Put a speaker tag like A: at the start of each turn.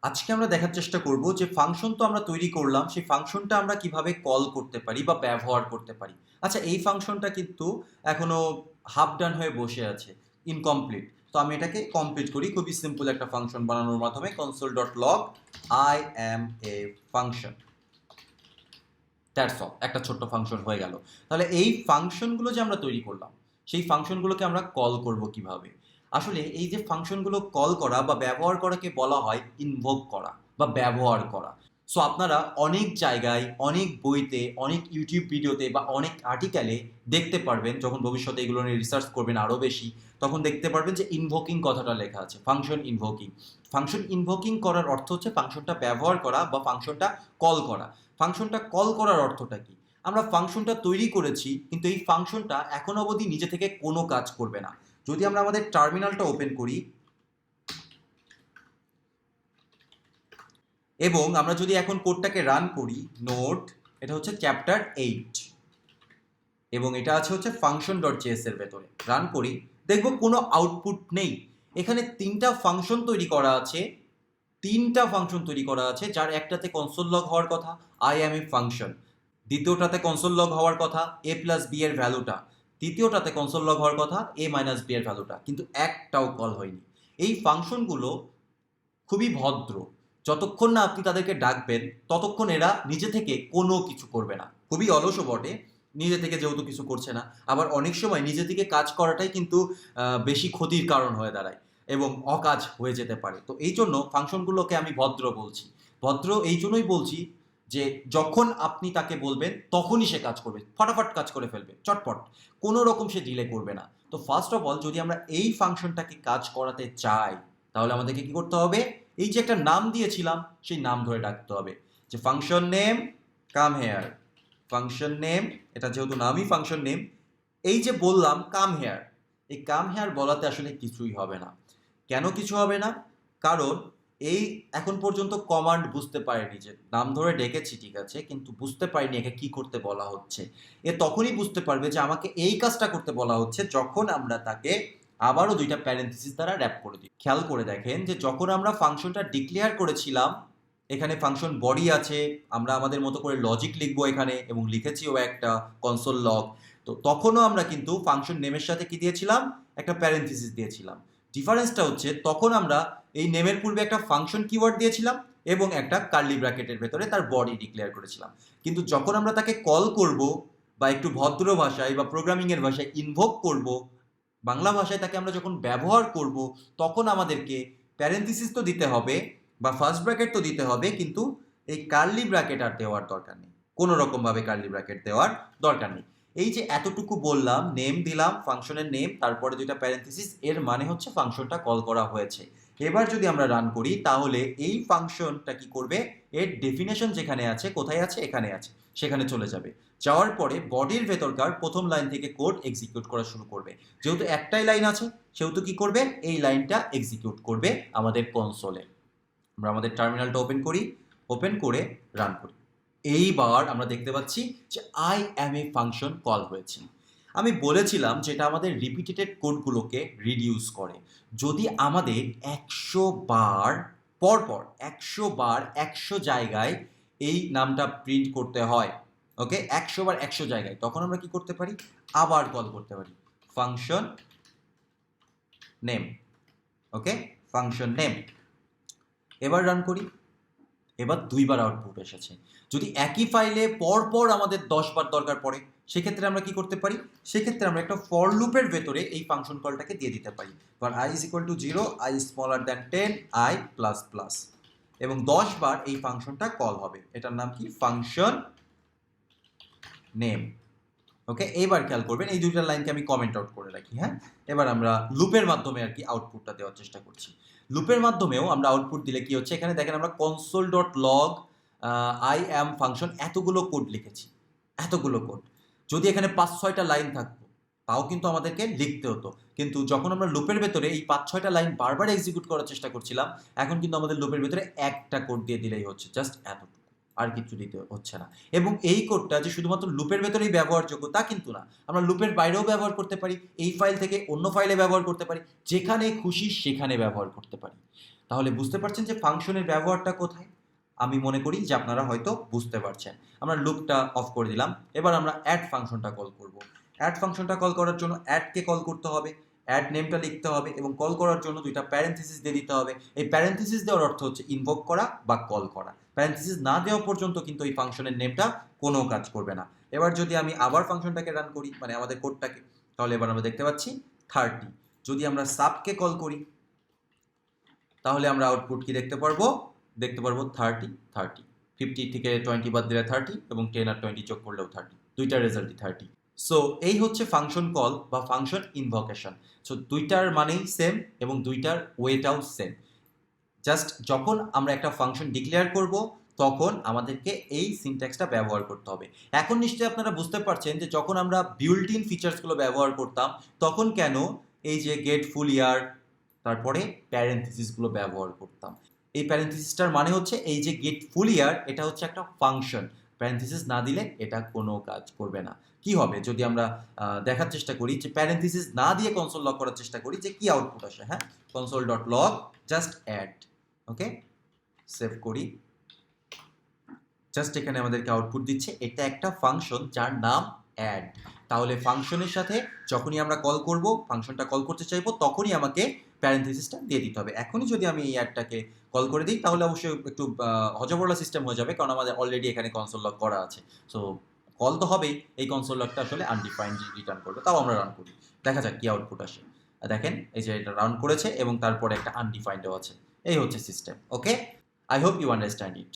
A: আজকে আমরা দেখার চেষ্টা করব যে ফাংশন তো আমরা তৈরি করলাম, সেই ফাংশনটা আমরা কিভাবে কল করতে পারি বা ব্যবহার করতে পারি। আচ্ছা, এই ফাংশনটা কিন্তু এখনো হাফ ডান হয়ে বসে আছে, ইনকমপ্লিট। তো আমি এটাকে কমপ্লিট করি খুবই সিম্পল একটা ফাংশন বানানোর মাধ্যমে, console.log I am a function, that's all. একটা ছোট্ট ফাংশন হয়ে গেল। তাহলে এই ফাংশনগুলো যে আমরা তৈরি করলাম, সেই ফাংশনগুলোকে আমরা কল করব কিভাবে? আসলে এই যে ফাংশনগুলো কল করা বা ব্যবহার করাকে বলা হয় ইনভোক করা বা ব্যবহার করা। সো আপনারা অনেক জায়গায়, অনেক বইতে, অনেক ইউটিউব ভিডিওতে বা অনেক আর্টিকেলে দেখতে পারবেন, যখন ভবিষ্যতে এগুলো নিয়ে রিসার্চ করবেন আরও বেশি, তখন দেখতে পারবেন যে ইনভোকিং কথাটা লেখা আছে, ফাংশন ইনভোকিং। ফাংশন ইনভোকিং করার অর্থ হচ্ছে ফাংশনটা ব্যবহার করা বা ফাংশনটা কল করা। ফাংশনটা কল করার অর্থটা কি? আমরা ফাংশনটা তৈরি করেছি, কিন্তু এই ফাংশনটা এখন অবধি নিজে থেকে কোনো কাজ করবে না। যদি আমরা আমাদের টার্মিনালটা ওপেন করি এবং আমরা যদি এখন কোডটাকে রান করি, নোট, এটা হচ্ছে চ্যাপ্টার 8 এবং এটা আছে হচ্ছে function.js এর ভেতরে, রান করি, দেখব কোনো আউটপুট নেই। এখানে তিনটা ফাংশন তৈরি করা আছে, যার একটাতে কনসোল লগ হওয়ার কথা, আই অ্যাম এ ফাংশন। দ্বিতীয়টাতে কনসোল লগ হওয়ার কথা এ প্লাস বি এর ভ্যালুটা। তৃতীয়টাতে কনসোল লগ হওয়ার কথা এ মাইনাস বি এর ভ্যালুটা, কিন্তু একটাও কল হয়নি। এই ফাংশনগুলো খুবই ভদ্র, যতক্ষণ না আপনি তাদেরকে ডাকবেন ততক্ষণ এরা নিজে থেকে কোনো কিছু করবে না। খুবই অলসও বটে, নিজে থেকে যেহেতু কিছু করছে না। আবার অনেক সময় নিজে থেকে কাজ করাটাই কিন্তু বেশি ক্ষতির কারণ হয়ে দাঁড়ায় এবং অকাজ হয়ে যেতে পারে। তো এই জন্য ফাংশনগুলোকে আমি ভদ্র বলছি। ভদ্র এই জন্যই বলছি যে যখন আপনি তাকে বলবেন তখনই সে কাজ করবে, ফটাফট কাজ করে ফেলবে, চটপট, কোনো রকম সে ডিলে করবে না। তো ফার্স্ট অফ অল, যদি আমরা এই ফাংশনটাকে কাজ করাতে চাই, তাহলে আমাদেরকে কি করতে হবে? এই যে একটা নাম দিয়েছিলাম, সেই নাম ধরে ডাকতে হবে, যে function name come here. Function name, এটা যেহেতু নামই ফাংশন নেম, এই যে বললাম কাম হেয়ার, এই কাম হেয়ার বলাতে আসলে কিছুই হবে না। কেন কিছু হবে না? কারণ এই এখন পর্যন্ত কমান্ড বুঝতে পারেনি, যে নাম ধরে ডেকেছি ঠিক আছে, কিন্তু বুঝতে পারিনি একে কি করতে বলা হচ্ছে। এ তখনই বুঝতে পারবে যে আমাকে এই কাজটা করতে বলা হচ্ছে যখন আমরা তাকে আবারও দুইটা প্যারেন্থেসিস দ্বারা র্যাপ করে দিই। খেয়াল করে দেখেন যে যখন আমরা ফাংশনটা ডিক্লেয়ার করেছিলাম, এখানে ফাংশন বডি আছে, আমরা আমাদের মতো করে লজিক লিখবো এখানে, এবং লিখেছিও একটা কনসোল লগ। তো তখনও আমরা কিন্তু ফাংশন নেমের সাথে কি দিয়েছিলাম? একটা প্যারেন্থেসিস দিয়েছিলাম। ডিফারেন্সটা হচ্ছে তখন আমরা এই নেমের পূর্বে একটা ফাংশন কিওয়ার্ড দিয়েছিলাম এবং একটা কার্লি ব্র্যাকেটের ভেতরে তার বডি ডিক্লেয়ার করেছিলাম। কিন্তু যখন আমরা তাকে কল করব বা একটু ভদ্র ভাষায় বা প্রোগ্রামিংয়ের ভাষায় ইনভোক করব, বাংলা ভাষায় তাকে আমরা যখন ব্যবহার করব, তখন আমাদেরকে প্যারেন্থেসিস তো দিতে হবে বা ফার্স্ট ব্র্যাকেট তো দিতে হবে, কিন্তু এই কার্লি ব্র্যাকেট আর দেওয়ার দরকার নেই, কোনো রকমভাবে কার্লি ব্র্যাকেট দেওয়ার দরকার নেই। এই যে এতটুকু বললাম, নেম দিলাম, ফাংশনের নেম, তারপরে দুইটা প্যারেন্থেসিস, এর মানে হচ্ছে ফাংশনটা কল করা হয়েছে। এবার যদি আমরা রান করি, তাহলে এই ফাংশনটা কি করবে? এর ডেফিনেশন যেখানে আছে, কোথায় আছে? এখানে আছে, সেখানে চলে যাবে। যাওয়ার পরে বডির ভেতরকার প্রথম লাইন থেকে কোড এক্সিকিউট করা শুরু করবে। যেহেতু একটাই লাইন আছে, সেহেতু কি করবে? এই লাইনটা এক্সিকিউট করবে আমাদের কনসোলে। আমরা আমাদের টার্মিনালটা ওপেন করি, ওপেন করে রান করি। এইবার আমরা দেখতে পাচ্ছি যে I am a function call হয়েছে। আমি বলেছিলাম যে এটা আমাদের রিপিটেটেড কোডগুলোকে রিডিউস করে। যদি আমাদের 100 বার পরপর 100 বার 100 জায়গায় এই নামটা প্রিন্ট করতে হয়, ওকে, 100 বার 100 জায়গায়, তখন আমরা কি করতে পারি? আবার কল করতে পারি ফাংশন নেম, ওকে, ফাংশন নেম। এবার রান করি, এবার 2 বার আউটপুট এসেছে। যদি একই ফাইলে পরপর আমাদের 10 বার দরকার পড়ে, সেক্ষেত্রে আমরা কি করতে পারি? সেক্ষেত্রে আমরা একটা ফর লুপের ভেতরে এই ফাংশন কলটাকে দিয়ে দিতে পারি। For i is equal to 0, i smaller than 10, i plus plus, এবং 10 বার এই ফাংশনটা কল হবে। এটার নাম কি? ফাংশন নেম, ওকে। এইবার খেয়াল করবেন, এই দুইটা লাইনকে আমি কমেন্ট আউট করে রাখি, হ্যাঁ। এবার আমরা লুপের মাধ্যমে আর কি আউটপুটটা দেওয়ার চেষ্টা করছি। লুপের মাধ্যমেও আমরা আউটপুট দিলে কি হচ্ছে? এখানে দেখেন আমরা console.log আই অ্যাম ফাংশন এতগুলো কোড লিখেছি, এতগুলো কোড। যদি এখানে 5-6টা লাইন থাকতো, তাও কিন্তু আমাদেরকে লিখতে হতো। কিন্তু যখন আমরা লুপের ভেতরে এই 5-6টা লাইন বারবার এক্সিকিউট করার চেষ্টা করছিলাম, এখন কিন্তু আমাদের লুপের ভেতরে একটা কোড দিয়ে দিলেই হচ্ছে, জাস্ট এতটুকু, আর কিছু দিতে হচ্ছে না। এবং এই কোডটা যে শুধুমাত্র লুপের ভেতরেই ব্যবহারযোগ্য তা কিন্তু না, আমরা লুপের বাইরেও ব্যবহার করতে পারি, এই ফাইল থেকে অন্য ফাইলে ব্যবহার করতে পারি, যেখানে খুশি সেখানে ব্যবহার করতে পারি। তাহলে বুঝতে পারছেন যে ফাংশনের ব্যবহারটা কোথায়? আমি মনে করি যে আপনারা হয়তো বুঝতে পারছেন। আমরা লুপটা অফ করে দিলাম। এবার আমরা অ্যাড ফাংশনটা কল করব। অ্যাড ফাংশনটা কল করার জন্য অ্যাডকে কল করতে হবে, অ্যাড নেমটা লিখতে হবে এবং কল করার জন্য দুইটা প্যারেনথেসিস দিয়ে দিতে হবে। এই প্যারেনথেসিস দেওয়ার অর্থ হচ্ছে ইনভোক করা বা কল করা। প্যারেনথেসিস না দেওয়া পর্যন্ত কিন্তু এই ফাংশনের নেমটা কোনো কাজ করবে না। এবার যদি আমি আবার ফাংশনটাকে রান করি, মানে আমাদের কোডটাকে, তাহলে এবার আমরা দেখতে পাচ্ছি 30। যদি আমরা সাবকে কল করি, তাহলে আমরা আউটপুট কি দেখতে পারবো? দেখতে পারবো 30 30। 50 থেকে 20 বাদ দিলে 30 এবং 10 আর 20 যোগ করলেও 30। দুইটার রেজাল্টই 30। সো এই হচ্ছে ফাংশন কল বা ফাংশন ইনভোকেশন। সো দুইটার মানেই সেম এবং দুইটার ওয়েটাও সেম। জাস্ট যখন আমরা একটা ফাংশন ডিক্লেয়ার করব তখন আমাদেরকে এই সিনট্যাক্সটা ব্যবহার করতে হবে। এখন নিশ্চয়ই আপনারা বুঝতে পারছেন যে যখন আমরা বিল্ট ইন ফিচার্সগুলো ব্যবহার করতাম তখন কেন এই যে গেট ফুল ইয়ার তারপরে প্যারেনথেসিসগুলো ব্যবহার করতাম। এই প্যারেনথেসিসটার মানে হচ্ছে এই যে গেট ফুল ইয়ার এটা হচ্ছে একটা ফাংশন, প্যারেনথেসিস না দিলে এটা কোনো কাজ করবে না। কি হবে যদি আমরা দেখার চেষ্টা করি যে প্যারেনথেসিস না দিয়ে কনসোল লগ করার চেষ্টা করি যে কি আউটপুট আসে। হ্যাঁ, console dot log just add. Okay, save করি। জাস্ট এখানে আমাদেরকে আউটপুট দিচ্ছে এটা একটা ফাংশন যার নাম অ্যাড। তাহলে ফাংশনের সাথে যখনই আমরা কল করব, ফাংশনটা কল করতে চাইবো, তখনই আমাকে প্যারেনথেসিসটা দিয়ে দিতে হবে। এখনই যদি আমি এই অ্যাডটাকে কল করে দিই তাহলে অবশ্যই একটু হজবরলা সিস্টেম হয়ে যাবে, কারণ আমাদের অলরেডি এখানে কনসোল লগ করা আছে। সো কল তো হবেই, এই কনসোল লগটা আসলে আনডিফাইন্ড রিটার্ন করবে। তাও আমরা রান করি, দেখা যাক কি আউটপুট আসে। দেখেন এই যে এটা রান করেছে এবং তারপরে একটা আনডিফাইন্ডও আছে। এই হচ্ছে system. Okay, I hope you understand it.